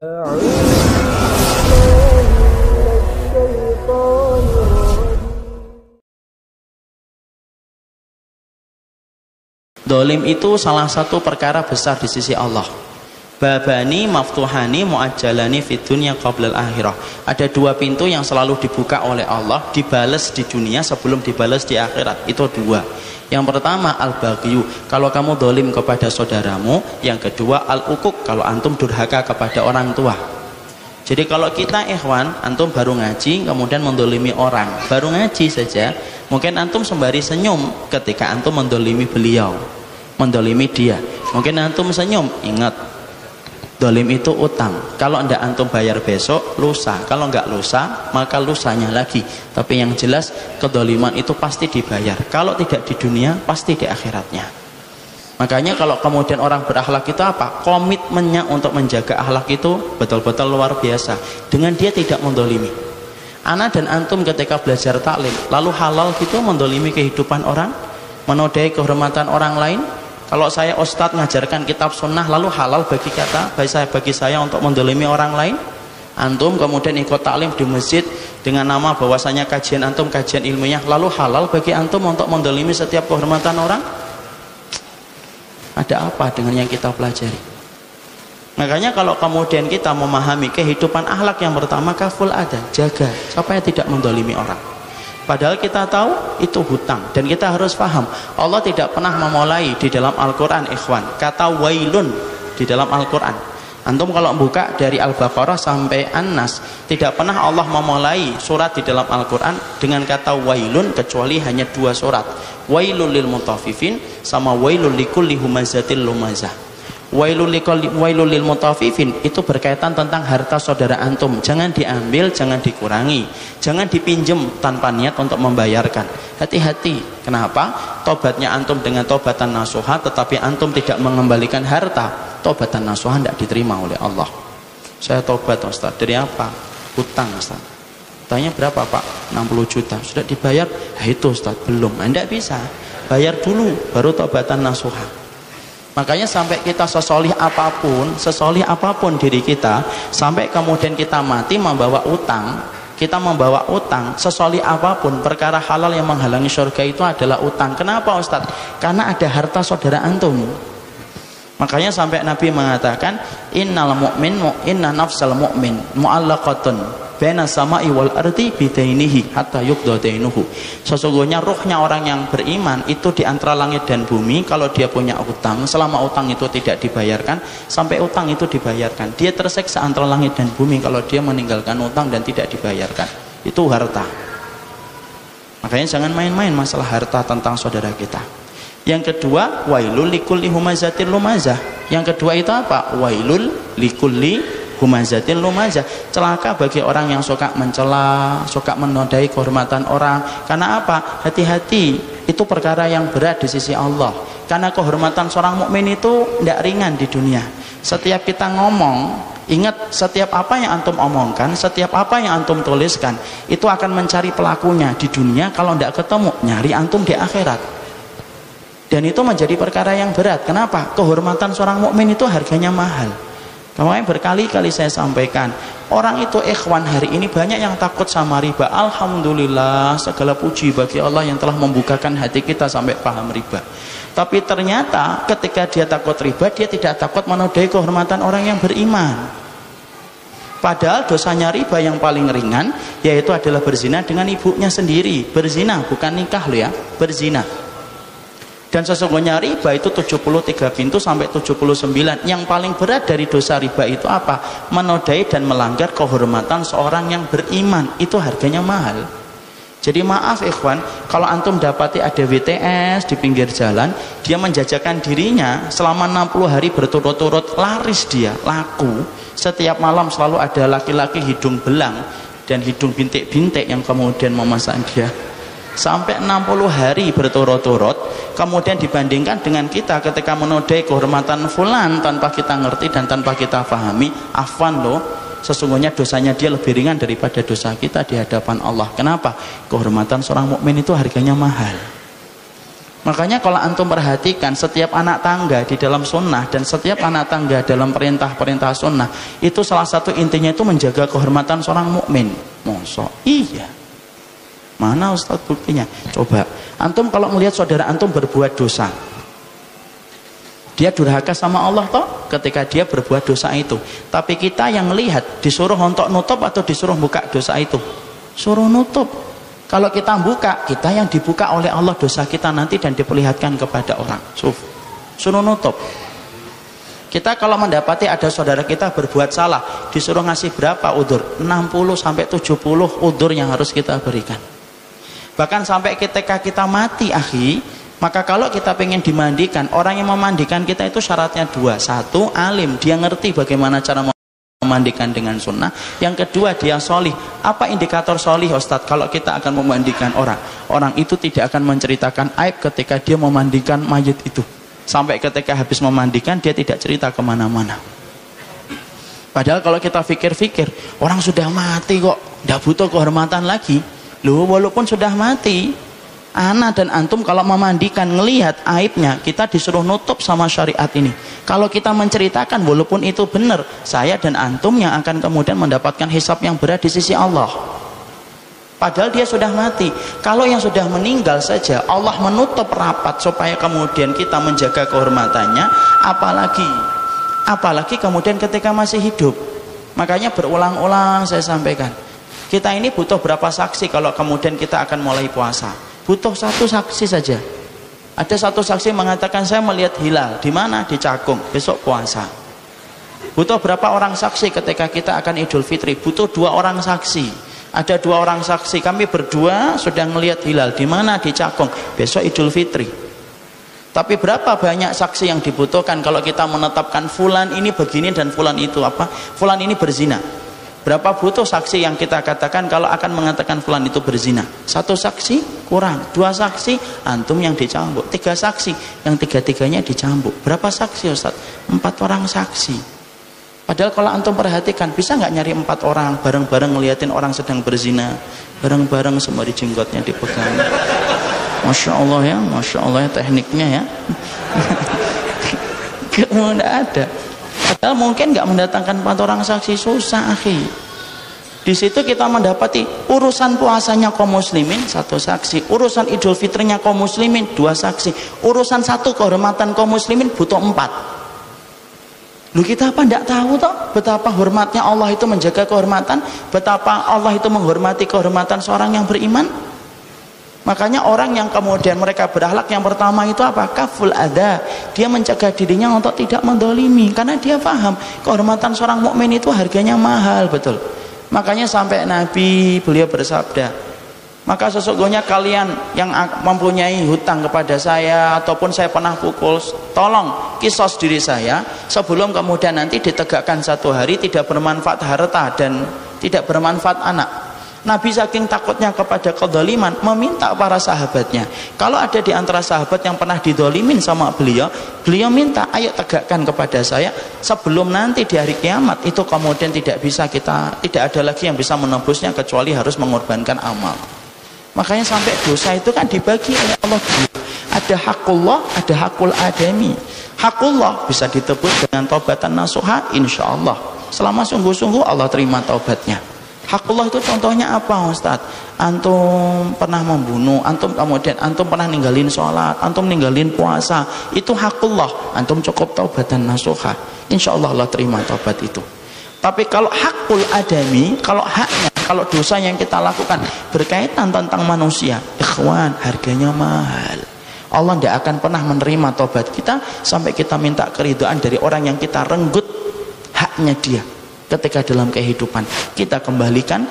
Dolim itu salah satu perkara besar di sisi Allah. Babani maftuhani muajjalani fid dunya qabla al-akhirah. Ada dua pintu yang selalu dibuka oleh Allah, dibalas di dunia sebelum dibalas di akhirat. Itu dua. Yang pertama al-baghyu, kalau kamu dolim kepada saudaramu. Yang kedua al-uquq, kalau antum durhaka kepada orang tua. Jadi kalau kita ikhwan, antum baru ngaji kemudian mendolimi orang, baru ngaji saja, mungkin antum sembari senyum ketika antum mendolimi beliau, mendolimi dia. Mungkin antum senyum, ingat dolim itu utang. Kalau ndak antum bayar besok, lusa. Kalau nggak lusa, maka lusanya lagi. Tapi yang jelas kedoliman itu pasti dibayar. Kalau tidak di dunia, pasti di akhiratnya. Makanya kalau kemudian orang berakhlak itu apa? Komitmennya untuk menjaga akhlak itu betul-betul luar biasa. Dengan dia tidak mendolimi. Ana dan antum ketika belajar taklim, lalu halal gitu mendolimi kehidupan orang, menodai kehormatan orang lain. Kalau saya ustadz ngajarkan kitab sunnah, lalu halal bagi saya untuk mendolimi orang lain. Antum kemudian ikut taklim di masjid dengan nama bahwasanya kajian antum kajian ilmiah, lalu halal bagi antum untuk mendolimi setiap kehormatan orang. Ada apa dengan yang kita pelajari? Makanya kalau kemudian kita memahami kehidupan akhlak, yang pertama kaful ada, jaga supaya tidak mendolimi orang. Padahal kita tahu itu hutang, dan kita harus paham Allah tidak pernah memulai di dalam Al-Quran ikhwan kata wailun di dalam Al-Quran. Antum kalau buka dari Al-Baqarah sampai An-Nas, tidak pernah Allah memulai surat di dalam Al-Quran dengan kata wailun, kecuali hanya dua surat, wailul lil mutaffifin sama wailul likulli humazatil lumazah. Wailul lil mutaffifin itu berkaitan tentang harta saudara antum. Jangan diambil, jangan dikurangi, jangan dipinjam tanpa niat untuk membayarkan. Hati-hati. Kenapa? Tobatnya antum dengan tobatan nasuha, tetapi antum tidak mengembalikan harta, tobatan nasuha tidak diterima oleh Allah. Saya tobat Ustaz, dari apa? Hutang Ustaz. Tanya berapa Pak? 60 juta. Sudah dibayar? Nah, itu Ustaz belum. Anda bisa bayar dulu baru tobatan nasuha. Makanya sampai kita sesolih apapun diri kita, sampai kemudian kita mati membawa utang, sesolih apapun, perkara halal yang menghalangi surga itu adalah utang. Kenapa Ustadz? Karena ada harta saudara antum. Makanya sampai Nabi mengatakan innal mu'min inna nafsal mu'min mu'allaqatun baina sama'i wal ardi bidainihi hatta yuqda dainuhu. Sesungguhnya ruhnya orang yang beriman itu di antara langit dan bumi. Kalau dia punya utang, selama utang itu tidak dibayarkan, sampai utang itu dibayarkan, dia tersiksa antara langit dan bumi kalau dia meninggalkan utang dan tidak dibayarkan. Itu harta. Makanya jangan main-main masalah harta tentang saudara kita. Yang kedua, wailul likulli humazatil lumazah. Yang kedua itu apa? Wailul likulli humazatil lumazah. Celaka bagi orang yang suka mencela, suka menodai kehormatan orang. Karena apa? Hati-hati, itu perkara yang berat di sisi Allah. Karena kehormatan seorang mukmin itu tidak ringan di dunia. Setiap kita ngomong, ingat setiap apa yang antum omongkan, setiap apa yang antum tuliskan, itu akan mencari pelakunya di dunia. Kalau tidak ketemu, nyari antum di akhirat. Dan itu menjadi perkara yang berat. Kenapa? Kehormatan seorang mukmin itu harganya mahal. Kemarin berkali-kali saya sampaikan, orang itu ikhwan hari ini banyak yang takut sama riba. Alhamdulillah, segala puji bagi Allah yang telah membukakan hati kita sampai paham riba. Tapi ternyata ketika dia takut riba, dia tidak takut menodai kehormatan orang yang beriman. Padahal dosanya riba yang paling ringan yaitu adalah berzina dengan ibunya sendiri. Berzina, bukan nikah loh ya, berzina. Dan sesungguhnya riba itu 73 pintu sampai 79. Yang paling berat dari dosa riba itu apa? Menodai dan melanggar kehormatan seorang yang beriman. Itu harganya mahal. Jadi maaf ikhwan, kalau antum dapati ada WTS di pinggir jalan, dia menjajakan dirinya selama 60 hari berturut-turut, laris dia, laku. Setiap malam selalu ada laki-laki hidung belang dan hidung bintik-bintik yang kemudian memasang dia. Sampai 60 hari berturut-turut, kemudian dibandingkan dengan kita ketika menodai kehormatan fulan tanpa kita ngerti dan tanpa kita pahami, afwan loh, sesungguhnya dosanya dia lebih ringan daripada dosa kita di hadapan Allah. Kenapa? Kehormatan seorang mukmin itu harganya mahal. Makanya kalau antum perhatikan setiap anak tangga di dalam sunnah dan setiap anak tangga dalam perintah-perintah sunnah itu salah satu intinya itu menjaga kehormatan seorang mukmin. Mosok? Iya. Mana Ustaz buktinya? Coba antum kalau melihat saudara antum berbuat dosa, dia durhaka sama Allah toh ketika dia berbuat dosa itu. Tapi kita yang lihat disuruh untuk nutup atau disuruh buka dosa itu? Suruh nutup. Kalau kita buka, kita yang dibuka oleh Allah dosa kita nanti dan diperlihatkan kepada orang. Suruh nutup. Kita kalau mendapati ada saudara kita berbuat salah, disuruh ngasih berapa udzur? 60 sampai 70 udzur yang harus kita berikan. Bahkan sampai ketika kita mati, akhi, maka kalau kita pengen dimandikan, orang yang memandikan kita itu syaratnya dua. Satu, alim, dia ngerti bagaimana cara memandikan dengan sunnah. Yang kedua, dia solih. Apa indikator solih, Ustadz? Kalau kita akan memandikan orang, orang itu tidak akan menceritakan aib ketika dia memandikan mayit itu. Sampai ketika habis memandikan, dia tidak cerita kemana-mana. Padahal kalau kita pikir-pikir, orang sudah mati kok, tidak butuh kehormatan lagi. Loh, walaupun sudah mati, ana dan antum kalau memandikan ngelihat aibnya, kita disuruh nutup sama syariat ini. Kalau kita menceritakan walaupun itu benar, saya dan antum yang akan kemudian mendapatkan hisab yang berat di sisi Allah. Padahal dia sudah mati. Kalau yang sudah meninggal saja Allah menutup rapat supaya kemudian kita menjaga kehormatannya, apalagi kemudian ketika masih hidup. Makanya berulang-ulang saya sampaikan, kita ini butuh berapa saksi kalau kemudian kita akan mulai puasa? Butuh satu saksi saja. Ada satu saksi mengatakan saya melihat hilal. Di mana? Di Cakung. Besok puasa. Butuh berapa orang saksi ketika kita akan Idul Fitri? Butuh 2 orang saksi. Ada 2 orang saksi. Kami berdua sudah melihat hilal. Di mana? Di Cakung. Besok Idul Fitri. Tapi berapa banyak saksi yang dibutuhkan kalau kita menetapkan fulan ini begini dan fulan itu apa? Fulan ini berzina. Berapa butuh saksi yang kita katakan kalau akan mengatakan fulan itu berzina? 1 saksi kurang, 2 saksi antum yang dicambuk, 3 saksi yang 3-3-nya dicambuk. Berapa saksi Ustaz? 4 orang saksi. Padahal kalau antum perhatikan, bisa nggak nyari 4 orang bareng-bareng ngeliatin orang sedang berzina, bareng-bareng sembari jenggotnya dipegang. Masya Allah ya, Masya Allah ya tekniknya ya. Tidak ada. Padahal mungkin nggak mendatangkan 4 orang saksi, susah akhi. Di situ kita mendapati urusan puasanya kaum muslimin 1 saksi, urusan Idul Fitrinya kaum muslimin 2 saksi, urusan 1 kehormatan kaum muslimin butuh 4. Lu kita apa ndak tahu toh betapa hormatnya Allah itu menjaga kehormatan, betapa Allah itu menghormati kehormatan seorang yang beriman. Makanya orang yang kemudian mereka berakhlak yang pertama itu apa? Kaful adha. Dia mencegah dirinya untuk tidak mendolimi, karena dia paham kehormatan seorang mukmin itu harganya mahal, betul. Makanya sampai Nabi beliau bersabda, maka sesungguhnya kalian yang mempunyai hutang kepada saya ataupun saya pernah pukul, tolong kisos diri saya sebelum kemudian nanti ditegakkan 1 hari tidak bermanfaat harta dan tidak bermanfaat anak. Nabi saking takutnya kepada kezaliman meminta para sahabatnya, kalau ada di antara sahabat yang pernah didolimin sama beliau, beliau minta ayo tegakkan kepada saya sebelum nanti di hari kiamat itu kemudian tidak ada lagi yang bisa menembusnya kecuali harus mengorbankan amal. Makanya sampai dosa itu kan dibagi oleh Allah. Ada hakullah, ada hakul adami. Hakullah bisa ditebus dengan taubatan nasuha, insya Allah selama sungguh-sungguh Allah terima taubatnya. Hakullah itu contohnya apa Ustaz? Antum pernah membunuh, antum kemudian antum pernah ninggalin sholat, antum ninggalin puasa, itu hakullah, antum cukup taubatan nasuha, insya Allah Allah terima taubat itu. Tapi kalau hakul adami, kalau haknya, kalau dosa yang kita lakukan berkaitan tentang manusia, ikhwan, harganya mahal. Allah tidak akan pernah menerima taubat kita sampai kita minta keridhaan dari orang yang kita renggut haknya dia ketika dalam kehidupan. Kita kembalikan